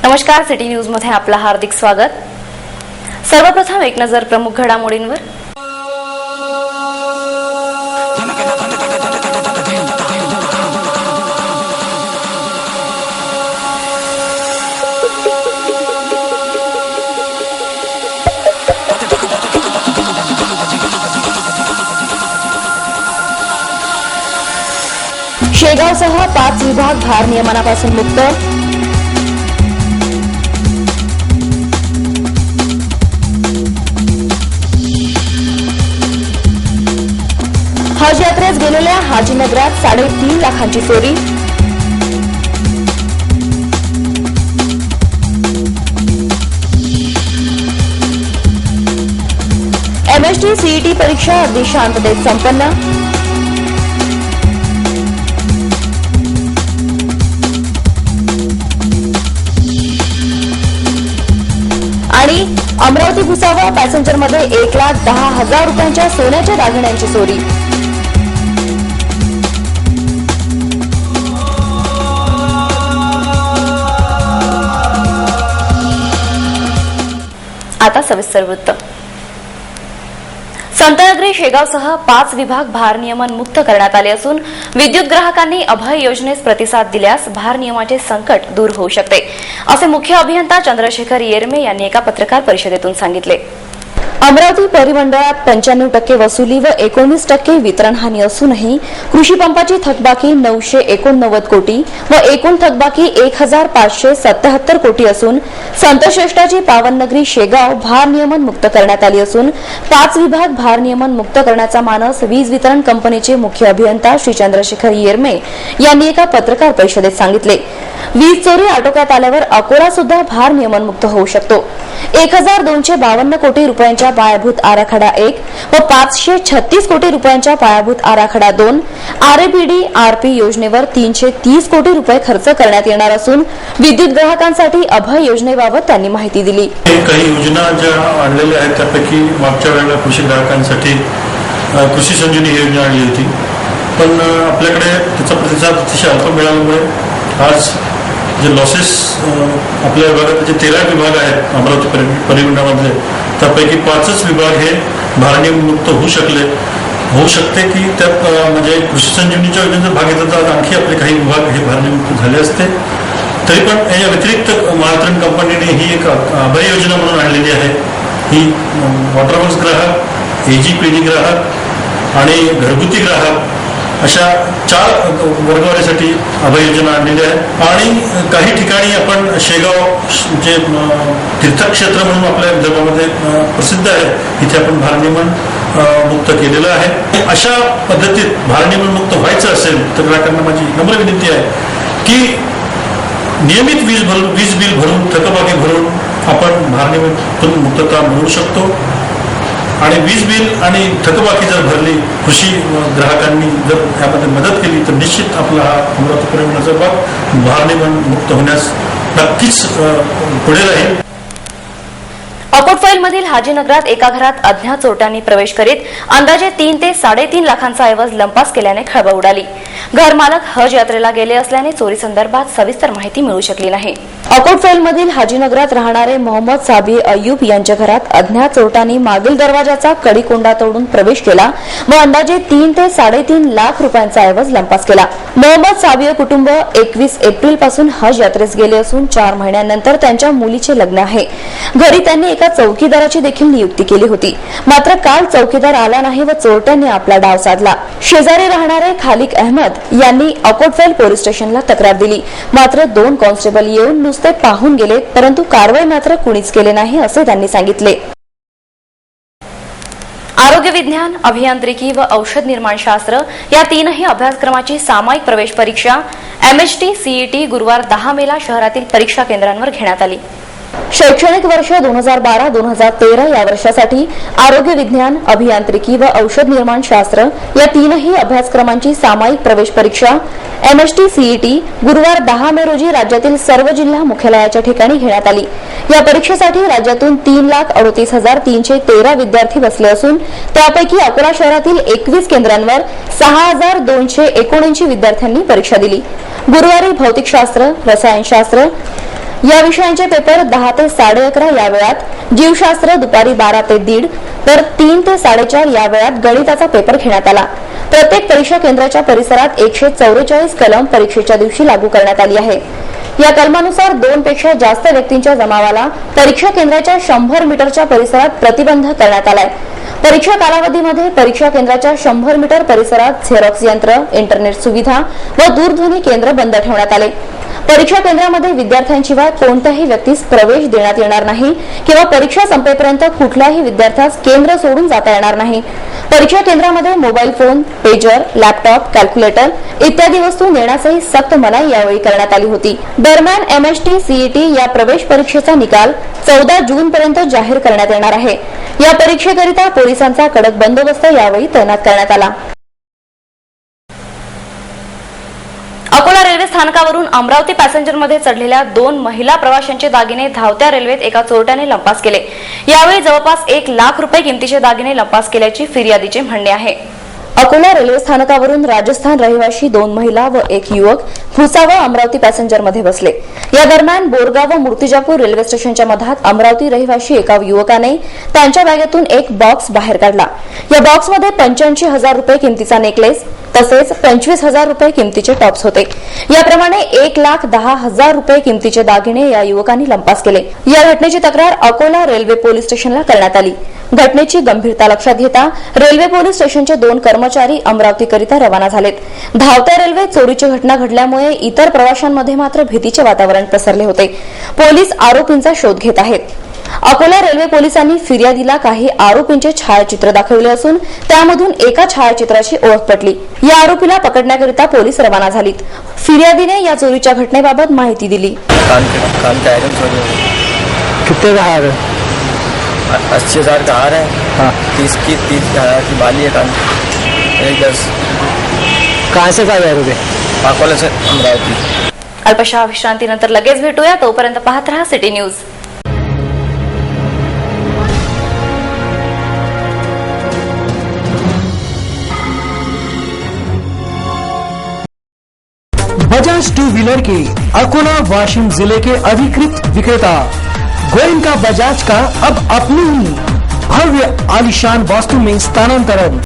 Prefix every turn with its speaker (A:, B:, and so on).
A: नमस्कार, city news मध्ये आपलं हार्दिक स्वागत। सर्वप्रथम एक नजर प्रमुख घडामोडींवर। शेगावसह 5 विभाग भारनियमनापासून मुक्त। हज यात्रेस गेलेल्या हाजीनगरात 3.5 लाखांची चोरी। एमएसटी सीईटी परीक्षा अगदी शांततेत संपन्न। आणि अमरावती भुसावळ पॅसेंजरमध्ये 1,10,000 रुपयांच्या सोन्याच्या दागिन्यांची चोरी। आता सविस्तर वृत्त। संतनगरी शेगावसह 5 विभाग भारनियमन मुक्त करण्यात आले असून विद्युत ग्राहकांनी अभय योजनेस प्रतिसाद दिल्यास भारनियमाचे संकट दूर होऊ शकते, असे मुख्य अभियंता चंद्रशेखर येरमे यांनी एका पत्रकार परिषदेतून सांगितले। अमरावती परिमंडळात 95% वसुली व 19% वितरण हानी असूनही कृषी पंपाची थकबाकी 989 कोटी व एकूण थकबाकी 1,577 कोटी असून संतश्रेष्ठाची पावननगरी शेगाव भारनियमन मुक्त करण्यात आली असून 5 विभाग भारनियमन मुक्त करण्याचा मानस वीज वितरण कंपनीचे मुख्य अभियंता श्री चंद्रशेखर येरमे यांनी एका पत्रकार परिषदेत सांगितले। वीज चोरी आटोक्यात आल्यावर अकोला सुद्धा भारनियमन मुक्त होऊ शकतो। 1,252 कोटी रुपयांच्या पायाभूत आराखडा 1 व 536 कोटी रुपयांच्या पायाभूत आराखडा 2 आरएपीडी आरपी योजनेवर 330 कोटी रुपये खर्च करण्यात येणार असून विद्युत ग्राहकांसाठी अभय योजनेबाबत त्यांनी माहिती दिली।
B: काही योजना ज्या आणलेल्या आहेत त्यापैकी मागच्या वेळेला कृषी ग्राहकांसाठी कृषी संजीवनी योजना आणली होती, पण आपल्याकडे त्याचा प्रतिसाद अतिशय अल्प मिळाल्यामुळे आज जे लॉसेस आपल्या विभागात जे 13 विभाग आहेत अमरावती परिमंडळामधले त्यापैकी 5च विभाग हे भारनियमन मुक्त होऊ शकते की त्यात म्हणजे कृषी संजीवनीच्या योजनेचा भाग येतात तर आणखी आपले काही विभाग हे भारनियमन मुक्त झाले असते। तरी पण या व्यतिरिक्त महावितरण कंपनीने ही एक अभय योजना म्हणून आणलेली आहे। ही वॉटरवर्क्स ग्राहक, एजीपीडी ग्राहक आणि घरगुती ग्राहक अशा 4 वर्गवारीसाठी अभय योजना आणलेली आहे। आणि काही ठिकाणी आपण शेगाव जे तीर्थक्षेत्र म्हणून आपल्या विदर्भामध्ये प्रसिद्ध आहे तिथे आपण भारनियमन मुक्त केलेलं आहे। अशा पद्धतीत भारनियमन मुक्त व्हायचं असेल तर ग्राहकांना माझी नम्र विनंती आहे की नियमित वीज बिल भरून थकबाकी भरून आपण भारनियमन मुक्तता मिळवू शकतो। आणि वीज बिल आणि थकबाकी जर भरली, कृषी ग्राहकांनी जर यामध्ये मदत केली तर निश्चित आपला हा अमरावती परिमंडळाचा भाग भारनियमन मुक्त होण्यास नक्कीच पुढे राहील।
A: अकोटफैलमधील हाजीनगरात एका घरात अज्ञात चोरट्यांनी प्रवेश करीत अंदाजे 3 ते 3.5 लाखांचा ऐवज लंपास केल्याने खळबळ उडाली। घरमालक हज यात्रेला गेले असल्याने चोरी संदर्भात सविस्तर माहिती मिळू शकली नाही। अकोटफैलमधील हाजीनगरात राहणारे मोहम्मद साबी अय्यूब यांच्या घरात अज्ञात चोरट्यांनी मागील दरवाजाचा कडी-कोंडा तोडून प्रवेश केला व अंदाजे 3 ते 3.5 लाख रुपयांचा ऐवज लंपास केला। मोहम्मद साबी कुटुंब 21 एप्रिल पासून हज यात्रेस गेले असून 4 महिन्यानंतर त्यांच्या मुलीचे लग्न आहे। घरी त्यांनी एका चौकीदाराची देखील नियुक्ती केली होती, मात्र काल चौकीदार आला नाही व चोरट्यांनी आपला डाव साधला। शेजारी राहणारे खालिक अहमद यांनी अकोटफैल पोलीस स्टेशनला तक्रार दिली, मात्र 2 कॉन्स्टेबल येऊन नुसते पाहून गेले, परंतु कारवाई मात्र कुणीच केले नाही असे त्यांनी सांगितले। आरोग्य विज्ञान, अभियांत्रिकी व औषध निर्माणशास्त्र या 3ही अभ्यासक्रमाची सामायिक प्रवेश परीक्षा एमएसटी सीईटी गुरुवार 10 मेला शहरातील परीक्षा केंद्रांवर घेण्यात आली। शैक्षणिक वर्ष 2012-2013 या वर्षासाठी आरोग्य विज्ञान, अभियांत्रिकी व औषध निर्माणशास्त्र या 3ही अभ्यासक्रमांची सामायिक प्रवेश परीक्षा एमएसटी सीईटी गुरुवार 10 मे रोजी राज्यातील सर्व जिल्हा मुख्यालयाच्या ठिकाणी घेण्यात आली। या परीक्षेसाठी राज्यातून 3,38,313 विद्यार्थी बसले असून त्यापैकी अकोला शहरातील 21 केंद्रांवर 6,279 विद्यार्थ्यांनी परीक्षा दिली। गुरुवारी भौतिकशास्त्र, रसायनशास्त्र, या विषयांचे पेपर 10 ते 11:30 या वेळात, जीवशास्त्र दुपारी 12 ते 1:30 तर 3 ते 4:30 या वेळात गणिताचा पेपर घेण्यात आला. प्रत्येक परीक्षा केंद्राच्या परिसरात 144 कलम परीक्षेच्या दिवशी लागू करण्यात आली आहे. या कलमानुसार 2 पेक्षा जास्त व्यक्तींच्या जमावाला परीक्षा केंद्राच्या 100 मीटरच्या परिसरात प्रतिबंध करण्यात आलाय. परीक्षा कालावधीमध्ये परीक्षा केंद्राच्या 100 मीटर परिसरात झेरॉक्स यंत्र, इंटरनेट सुविधा व दूरध्वनी केंद्र बंद ठेवण्यात आले. परीक्षा केंद्रामध्ये विद्यार्थ्यांशिवाय कोणत्याही व्यक्तीस प्रवेश देण्यात येणार नाही किंवा परीक्षा संपेपर्यंत कुठल्याही विद्यार्थ्यास केंद्र सोडून जाता येणार नाही. परीक्षा केंद्रामध्ये mobile phone, pager, laptop, calculator इत्यादी वस्तू नेण्यासही सक्त मनाई यावेळी करण्यात आली होती. दरम्यान MST CET या प्रवेश परीक्षेचा निकाल 14 जून पर्यंत जाहीर करण्यात येणार आहे. या परीक्षेकरिता पोलिसांचा कडक बंदोबस्त यावेळी तैनात करण्यात आला. अकोला रेल्वे स्थानकावरून अमरावती पॅसेंजरमध्ये चढलेल्या 2 महिला प्रवाशांचे दागिने धावत्या रेल्वेत एका चोरट्याने लंपास केले. यावेळी जवळपास 1 लाख रुपये किमतीचे दागिने लंपास केल्याची फिर्यादीचे म्हणणे आहे. अकोला रेल्वे स्थानकावरून राजस्थान रहिवासी 2 महिला व 1 युवक भुसावळ अमरावती पॅसेंजरमध्ये बसले. या दरम्यान बोरगाव व मूर्तिजापूर रेल्वे स्टेशनच्या मधात अमरावती रहिवासी एका युवकाने त्यांच्या बॅगेतून एक बॉक्स बाहेर काढला. या बॉक्समध्ये 85,000 रुपये किमतीचा नेकलेस तसेच 25,000 रुपये किमतीचे टॉप्स होते. याप्रमाणे 1,10,000 रुपये किमतीचे दागिने या युवकांनी लंपास केले. या घटनेची तक्रार अकोला रेल्वे पोलीस स्टेशनला करण्यात आली. घटनेची गंभीरता लक्षात घेता रेल्वे पोलीस स्टेशनचे 2 कर्मचारी अमरावतीकरिता रवाना झालेत. धावत्या रेल्वेत चोरीची घटना घडल्यामुळे इतर प्रवाशांमध्ये मात्र भीतीचे वातावरण पसरले होते. पोलीस आरोपींचा शोध घेत आहेत. अकोला रेल्वे पोलिसांनी फिर्यादीला काही आरोपींचे छायाचित्र दाखवले असून त्यामधून एका छायाचित्राची ओळख पटली. या आरोपीला पकडण्याकरिता पोलीस रवाना झालीत. फिर्यादीने या चोरीच्या घटनेबाबत माहिती दिली.
C: कितने का हार है?
D: 80,000 का हार है.
C: हाँ.
D: 30,000 की बाली है कान. 10
C: कहाँ से कहाँ जा रहे थे?
D: अकोला से अमरावती.
A: अल्पशा विश्रांतीनंतर लगेच भेटूया. तोपर्यंत पाहत रहा सिटी न्यूज.
E: बजाज 2 व्हीलर के अकोला वाशिम जिले के अधिकृत विक्रेता गोयनका बजाज का अब अपनी ही भव्य आलीशान वास्तु में स्थानांतरण